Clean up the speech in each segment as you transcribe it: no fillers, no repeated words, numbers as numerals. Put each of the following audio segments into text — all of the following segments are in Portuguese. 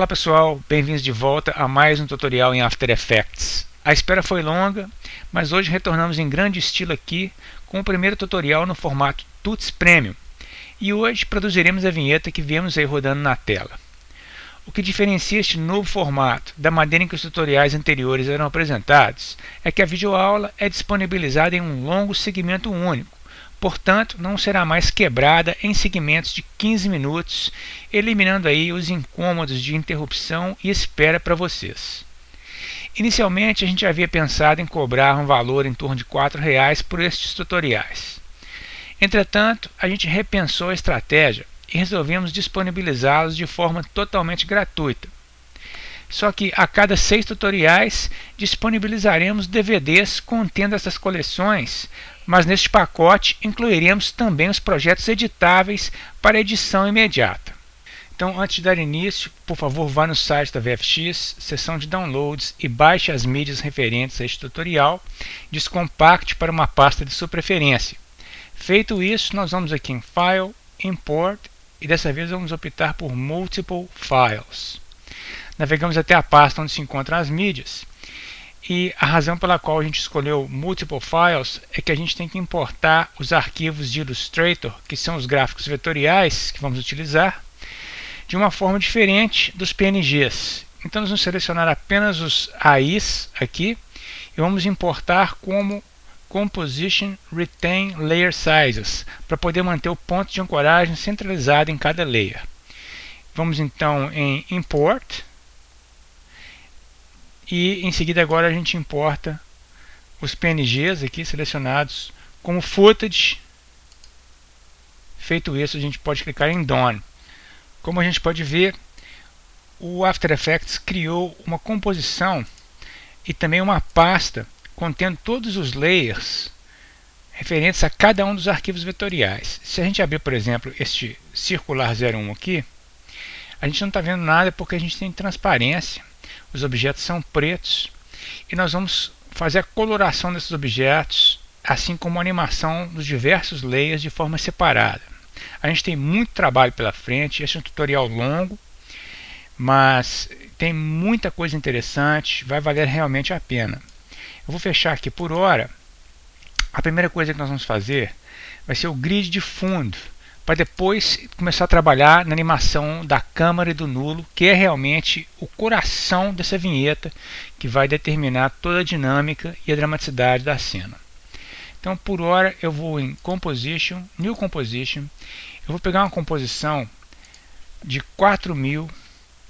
Fala pessoal, bem-vindos de volta a mais um tutorial em After Effects. A espera foi longa, mas hoje retornamos em grande estilo aqui com o primeiro tutorial no formato Tuts Premium. E hoje produziremos a vinheta que vemos aí rodando na tela. O que diferencia este novo formato da maneira em que os tutoriais anteriores eram apresentados é que a videoaula é disponibilizada em um longo segmento único. Portanto, não será mais quebrada em segmentos de 15 minutos, eliminando aí os incômodos de interrupção e espera para vocês. Inicialmente, a gente havia pensado em cobrar um valor em torno de R$ 4,00 por estes tutoriais. Entretanto, a gente repensou a estratégia e resolvemos disponibilizá-los de forma totalmente gratuita. Só que a cada 6 tutoriais disponibilizaremos DVDs contendo essas coleções, mas neste pacote incluiremos também os projetos editáveis para edição imediata. Então, antes de dar início, por favor, vá no site da VFX, seção de downloads e baixe as mídias referentes a este tutorial, descompacte para uma pasta de sua preferência. Feito isso, nós vamos aqui em File, Import e dessa vez vamos optar por Multiple Files. Navegamos até a pasta onde se encontram as mídias. E a razão pela qual a gente escolheu Multiple Files é que a gente tem que importar os arquivos de Illustrator, que são os gráficos vetoriais que vamos utilizar, de uma forma diferente dos PNGs. Então nós vamos selecionar apenas os AIs aqui e vamos importar como Composition Retain Layer Sizes, para poder manter o ponto de ancoragem centralizado em cada layer. Vamos então em Import. E em seguida agora a gente importa os PNGs aqui selecionados como footage. Feito isso, a gente pode clicar em Done. Como a gente pode ver, o After Effects criou uma composição e também uma pasta contendo todos os layers referentes a cada um dos arquivos vetoriais. Se a gente abrir, por exemplo, este circular 01 aqui, a gente não está vendo nada porque a gente tem transparência. Os objetos são pretos e nós vamos fazer a coloração desses objetos, assim como a animação dos diversos layers de forma separada. A gente tem muito trabalho pela frente, este é um tutorial longo, mas tem muita coisa interessante, vai valer realmente a pena. Eu vou fechar aqui por hora. A primeira coisa que nós vamos fazer vai ser o grid de fundo, para depois começar a trabalhar na animação da câmara e do nulo, que é realmente o coração dessa vinheta, que vai determinar toda a dinâmica e a dramaticidade da cena. Então, por hora, eu vou em Composition, New Composition, eu vou pegar uma composição de 4000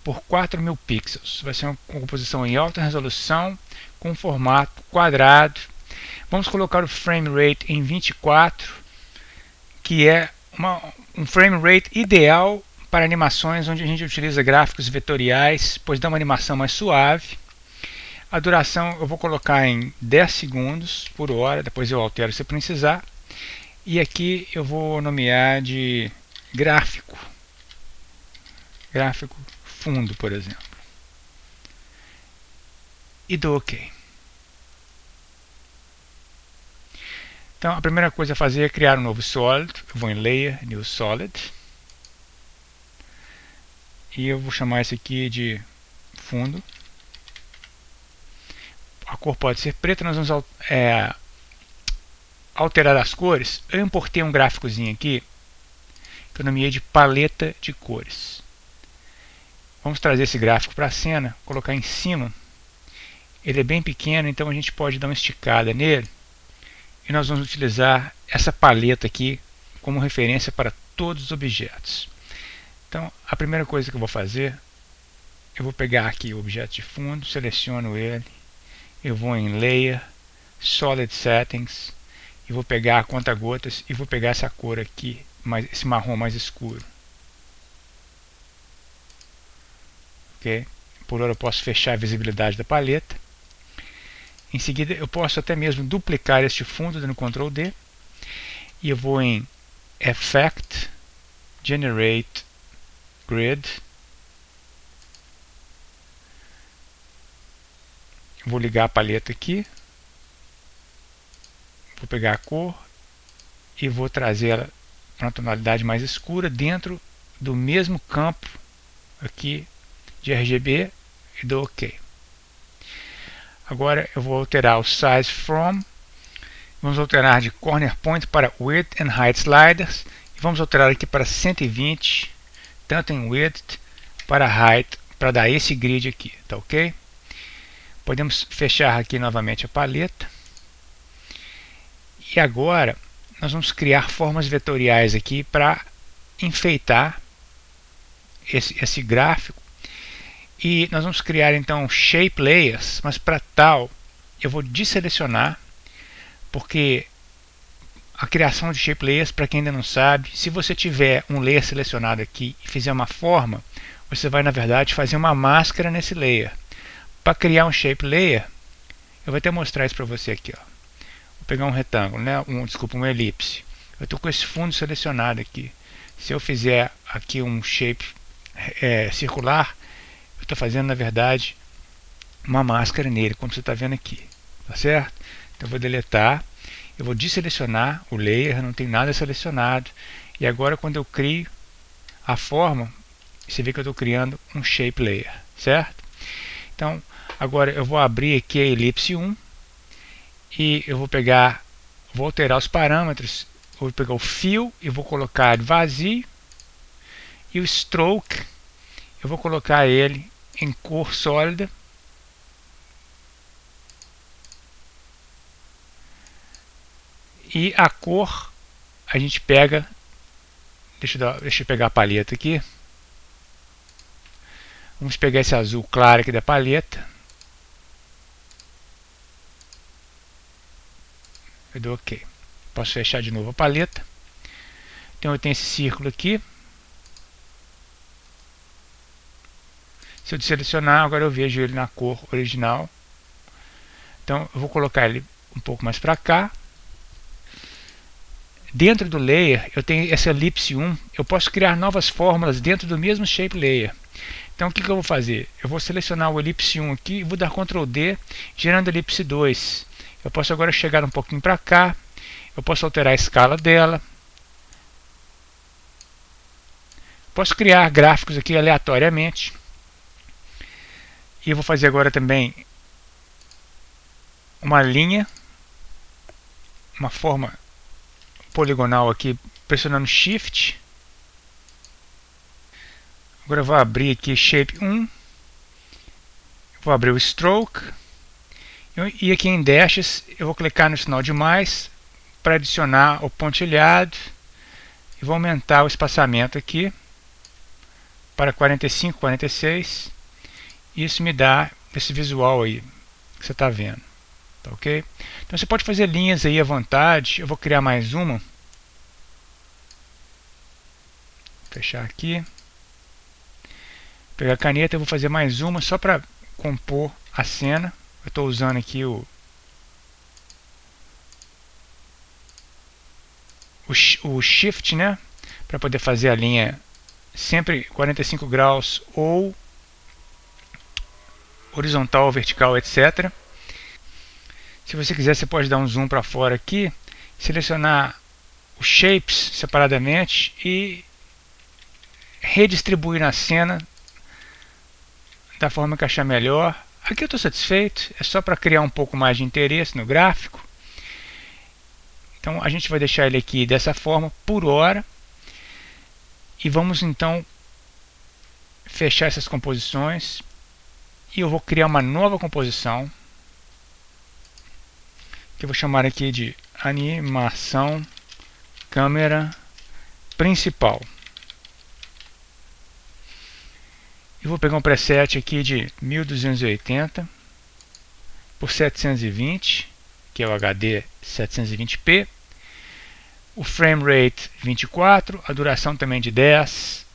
por 4000 pixels. Vai ser uma composição em alta resolução, com formato quadrado. Vamos colocar o frame rate em 24, que é um frame rate ideal para animações onde a gente utiliza gráficos vetoriais, pois dá uma animação mais suave. A duração eu vou colocar em 10 segundos por hora, depois eu altero se precisar. E aqui eu vou nomear de gráfico fundo, por exemplo. E dou OK. Então a primeira coisa a fazer é criar um novo Solid. Eu vou em Layer, New Solid. E eu vou chamar esse aqui de fundo. A cor pode ser preta, nós vamos alterar as cores. Eu importei um gráficozinho aqui, que eu nomeei de paleta de cores. Vamos trazer esse gráfico para a cena, colocar em cima. Ele é bem pequeno, então a gente pode dar uma esticada nele. E nós vamos utilizar essa paleta aqui como referência para todos os objetos. Então, a primeira coisa que eu vou fazer, eu vou pegar aqui o objeto de fundo, seleciono ele, eu vou em Layer, Solid Settings, e vou pegar a conta-gotas e vou pegar essa cor aqui, esse marrom mais escuro. Ok? Por hora eu posso fechar a visibilidade da paleta. Em seguida eu posso até mesmo duplicar este fundo dando Ctrl D. E eu vou em Effect, Generate Grid. Vou ligar a paleta aqui. Vou pegar a cor e vou trazê-la para uma tonalidade mais escura dentro do mesmo campo aqui de RGB e dou OK. Agora eu vou alterar o Size From. Vamos alterar de Corner Point para Width and Height Sliders. E vamos alterar aqui para 120, tanto em Width para Height, para dar esse grid aqui, tá ok? Podemos fechar aqui novamente a paleta. E agora nós vamos criar formas vetoriais aqui para enfeitar esse gráfico. E nós vamos criar então Shape Layers, mas para tal eu vou desselecionar, porque a criação de Shape Layers, para quem ainda não sabe, se você tiver um layer selecionado aqui e fizer uma forma, você vai na verdade fazer uma máscara nesse layer. Para criar um Shape Layer, eu vou até mostrar isso para você aqui, ó. Vou pegar um retângulo, né? Desculpa, uma elipse. Eu estou com esse fundo selecionado aqui. Se eu fizer aqui um shape circular, eu estou fazendo na verdade uma máscara nele, como você está vendo aqui, tá certo? Então eu vou deletar, eu vou desselecionar o layer, não tem nada selecionado, e agora quando eu crio a forma, você vê que eu estou criando um Shape Layer, certo? Então agora eu vou abrir aqui a elipse 1 e eu vou alterar os parâmetros. Vou pegar o Fill e vou colocar vazio, e o Stroke eu vou colocar ele em cor sólida, e a cor a gente pega, deixa eu pegar a paleta aqui, vamos pegar esse azul claro aqui da paleta, eu dou OK. Posso fechar de novo a paleta. Então eu tenho esse círculo aqui. Se eu desselecionar, agora eu vejo ele na cor original. Então eu vou colocar ele um pouco mais para cá. Dentro do layer, eu tenho essa elipse 1. Eu posso criar novas fórmulas dentro do mesmo Shape Layer. Então o que eu vou fazer? Eu vou selecionar o elipse 1 aqui e vou dar Ctrl D, gerando a elipse 2. Eu posso agora chegar um pouquinho para cá. Eu posso alterar a escala dela. Posso criar gráficos aqui aleatoriamente. E eu vou fazer agora também uma linha, uma forma poligonal aqui, pressionando Shift. Agora eu vou abrir aqui Shape 1. Vou abrir o Stroke. E aqui em Dashes eu vou clicar no sinal de mais para adicionar o pontilhado. E vou aumentar o espaçamento aqui para 45, 46. Isso me dá esse visual aí que você está vendo, tá ok? Então você pode fazer linhas aí à vontade. Eu vou criar mais uma. Vou fechar aqui. Vou pegar a caneta e vou fazer mais uma só para compor a cena. Eu estou usando aqui o Shift, né? Para poder fazer a linha sempre 45 graus ou horizontal ou vertical, etc. Se você quiser, você pode dar um zoom para fora aqui, selecionar os shapes separadamente e redistribuir na cena da forma que achar melhor. Aqui eu estou satisfeito, é só para criar um pouco mais de interesse no gráfico. Então a gente vai deixar ele aqui dessa forma por hora. E vamos então fechar essas composições. E eu vou criar uma nova composição, que eu vou chamar aqui de animação câmera principal. Eu vou pegar um preset aqui de 1280 por 720, que é o HD 720p. O frame rate 24, a duração também de 10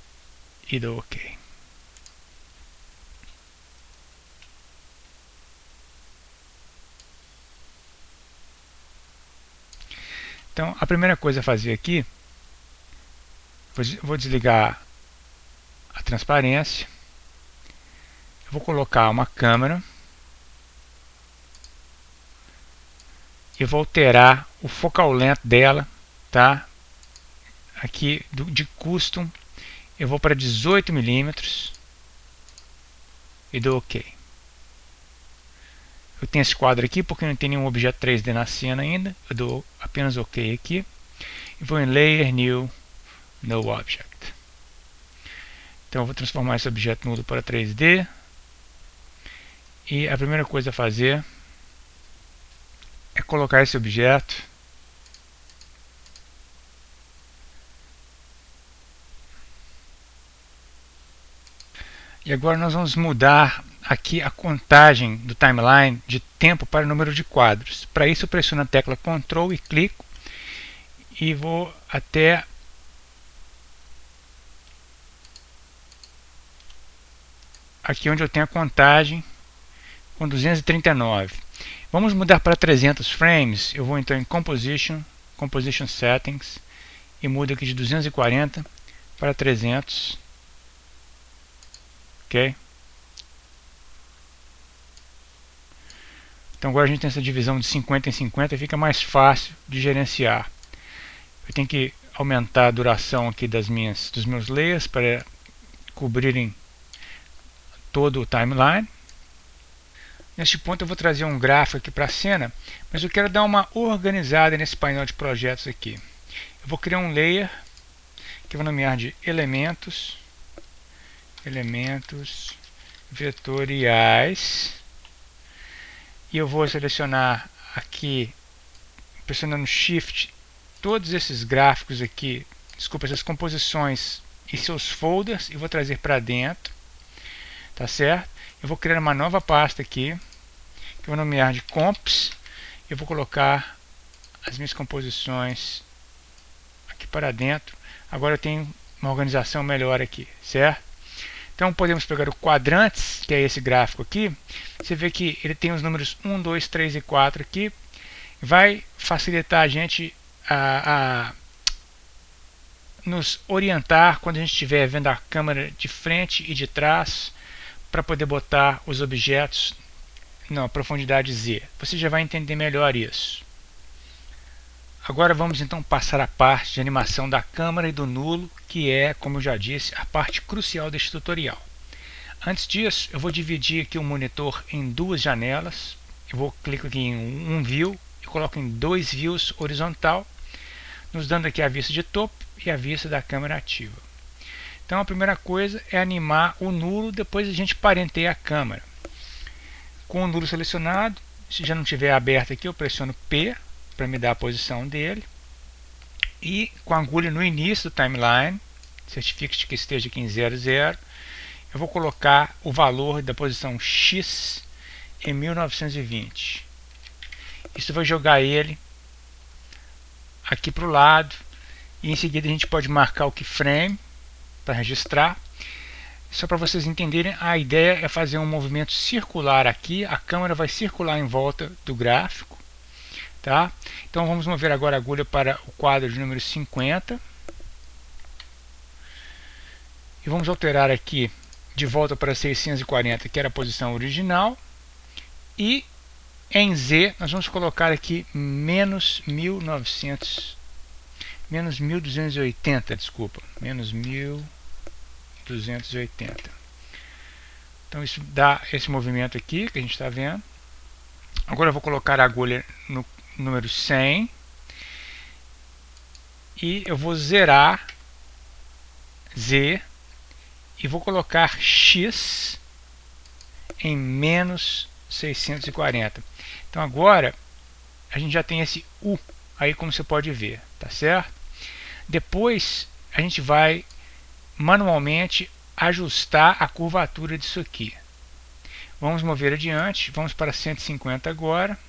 e dou OK. Então a primeira coisa a fazer aqui, vou desligar a transparência. Eu vou colocar uma câmera e vou alterar o focal length dela, tá? Aqui de custom eu vou para 18 mm e dou OK. Eu tenho esse quadro aqui porque não tem nenhum objeto 3D na cena ainda. Eu dou apenas OK aqui. E vou em Layer, New, No Object. Então eu vou transformar esse objeto nulo para 3D. E a primeira coisa a fazer é colocar esse objeto e agora nós vamos mudar aqui a contagem do timeline de tempo para o número de quadros. Para isso eu pressiono a tecla Ctrl e clico e vou até aqui onde eu tenho a contagem com 239. Vamos mudar para 300 frames. Eu vou então em Composition, Composition Settings e mudo aqui de 240 para 300. Ok? Então agora a gente tem essa divisão de 50 em 50 e fica mais fácil de gerenciar. Eu tenho que aumentar a duração aqui dos meus layers para cobrirem todo o timeline. Neste ponto eu vou trazer um gráfico aqui para a cena, mas eu quero dar uma organizada nesse painel de projetos aqui. Eu vou criar um layer que eu vou nomear de elementos vetoriais, e eu vou selecionar aqui, pressionando Shift, todos esses gráficos aqui, desculpa, essas composições e seus folders, e vou trazer para dentro, tá certo? Eu vou criar uma nova pasta aqui, que eu vou nomear de Comps. Eu vou colocar as minhas composições aqui para dentro. Agora eu tenho uma organização melhor aqui, certo? Então podemos pegar o quadrantes, que é esse gráfico aqui. Você vê que ele tem os números 1, 2, 3 e 4 aqui. Vai facilitar a gente a nos orientar quando a gente estiver vendo a câmera de frente e de trás, para poder botar os objetos na profundidade Z. Você já vai entender melhor isso. Agora vamos então passar à parte de animação da câmera e do nulo, que é, como eu já disse, a parte crucial deste tutorial. Antes disso, eu vou dividir aqui o monitor em duas janelas. Eu vou clicar aqui em um view e coloco em 2 views horizontal, nos dando aqui a vista de topo e a vista da câmera ativa. Então a primeira coisa é animar o nulo, depois a gente parenteia a câmera. Com o nulo selecionado, se já não estiver aberto aqui, eu pressiono P para me dar a posição dele. E com a agulha no início do timeline, certifique-se que esteja aqui em 00, eu vou colocar o valor da posição X em 1920. Isso vai jogar ele aqui para o lado, e em seguida a gente pode marcar o keyframe para registrar. Só para vocês entenderem, a ideia é fazer um movimento circular aqui, a câmera vai circular em volta do gráfico, tá? Então vamos mover agora a agulha para o quadro de número 50 e vamos alterar aqui de volta para 640, que era a posição original, e em Z nós vamos colocar aqui menos 1280, desculpa, menos 1280. Então isso dá esse movimento aqui que a gente está vendo. Agora eu vou colocar a agulha no número 100 e eu vou zerar Z e vou colocar X em menos 640. Então agora a gente já tem esse U aí, como você pode ver, tá certo? Depois a gente vai manualmente ajustar a curvatura disso aqui. Vamos mover adiante, vamos para 150 agora.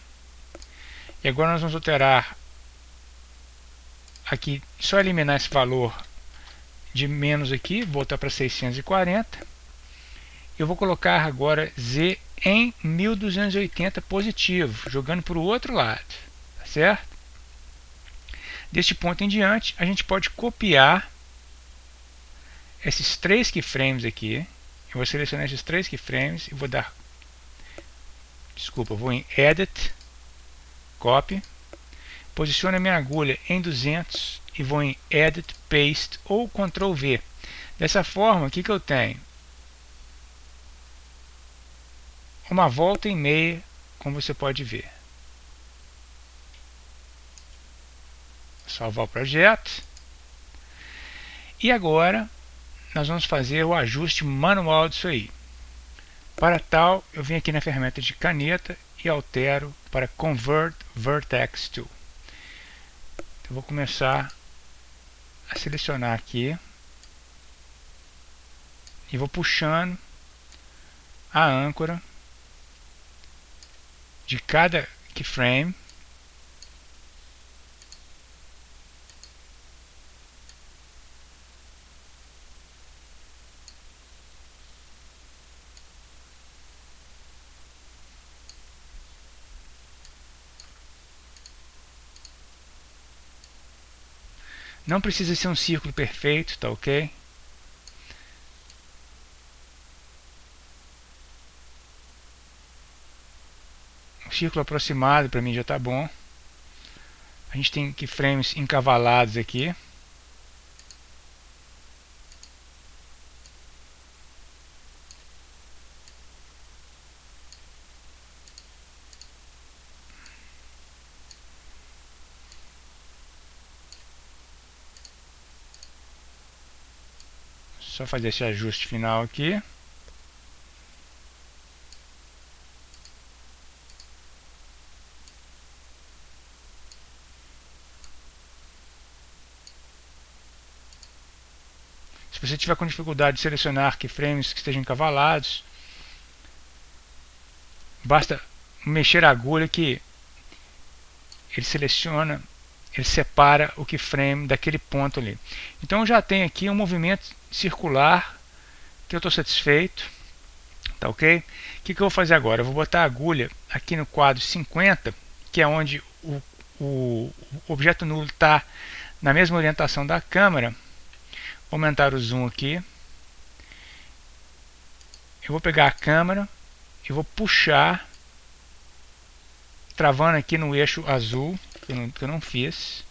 E agora nós vamos alterar aqui, só eliminar esse valor de menos aqui, voltar para 640. Eu vou colocar agora Z em 1280 positivo, jogando para o outro lado, tá certo? Deste ponto em diante, a gente pode copiar esses 3 keyframes aqui. Eu vou selecionar esses 3 keyframes e vou dar, desculpa, vou em Edit, Copy, posiciono a minha agulha em 200 e vou em Edit, Paste ou Ctrl V. Dessa forma, o que eu tenho? uma volta e meia, como você pode ver. Salvar o projeto. E agora nós vamos fazer o ajuste manual disso aí. Para tal, eu venho aqui na ferramenta de caneta e altero para Convert Vertex to. Eu vou começar a selecionar aqui e vou puxando a âncora de cada keyframe Não precisa ser um círculo perfeito, tá ok? Um círculo aproximado para mim já tá bom. A gente tem keyframes encavalados aqui. Só fazer esse ajuste final aqui. Se você tiver com dificuldade de selecionar keyframes que estejam encavalados, basta mexer a agulha que ele seleciona, ele separa o keyframe daquele ponto ali. Então eu já tenho aqui um movimento circular que eu estou satisfeito, tá ok? O que eu vou fazer agora? Eu vou botar a agulha aqui no quadro 50, que é onde o objeto nulo está na mesma orientação da câmera. Vou aumentar o zoom aqui. Eu vou pegar a câmera e vou puxar, travando aqui no eixo azul, que eu não fiz.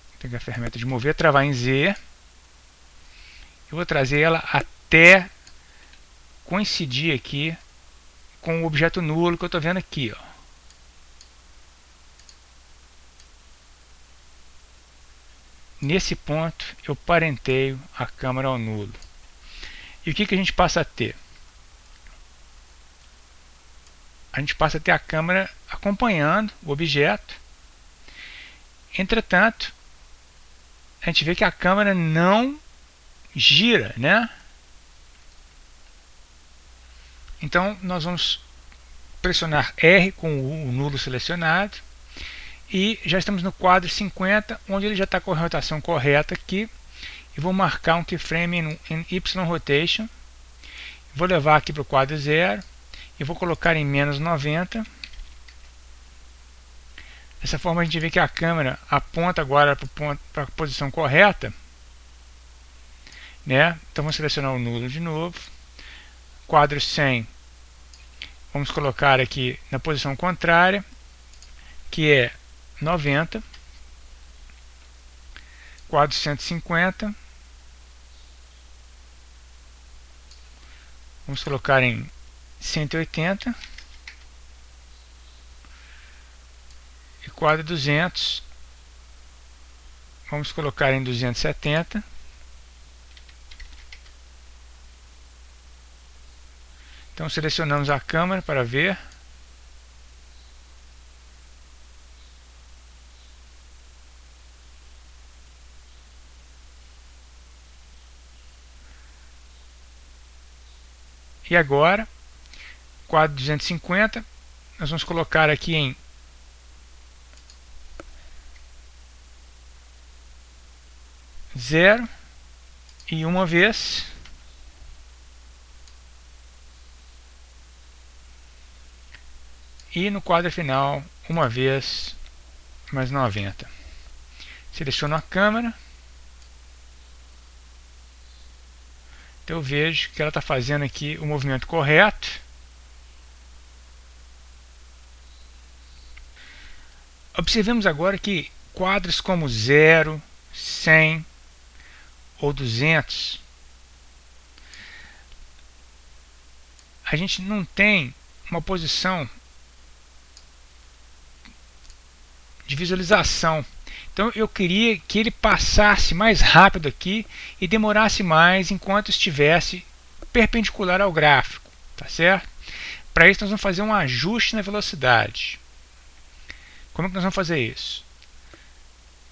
Vou pegar a ferramenta de mover, travar em Z. Eu vou trazer ela até coincidir aqui com o objeto nulo que eu estou vendo aqui, ó. Nesse ponto eu parenteio a câmera ao nulo. E o que a gente passa a ter? A gente passa a ter a câmera acompanhando o objeto. Entretanto, a gente vê que a câmera não gira, né? Então nós vamos pressionar R com o nulo selecionado e já estamos no quadro 50, onde ele já está com a rotação correta aqui. E vou marcar um keyframe em Y rotation, vou levar aqui para o quadro 0 e vou colocar em menos 90. Dessa forma a gente vê que a câmera aponta agora para a posição correta, né? Então vamos selecionar o nulo de novo, quadro 100, vamos colocar aqui na posição contrária, que é 90, quadro 150, vamos colocar em 180 e quadro 200 vamos colocar em 270. Então selecionamos a câmera para ver. E agora, quadro 250, nós vamos colocar aqui em 0 e uma vez. E no quadro final, uma vez mais 90. Seleciono a câmera. Então eu vejo que ela está fazendo aqui o movimento correto. Observemos agora que quadros como 0, 100 ou 200, a gente não tem uma posição de visualização. Então eu queria que ele passasse mais rápido aqui e demorasse mais enquanto estivesse perpendicular ao gráfico, tá certo? Para isso nós vamos fazer um ajuste na velocidade. Como é que nós vamos fazer isso?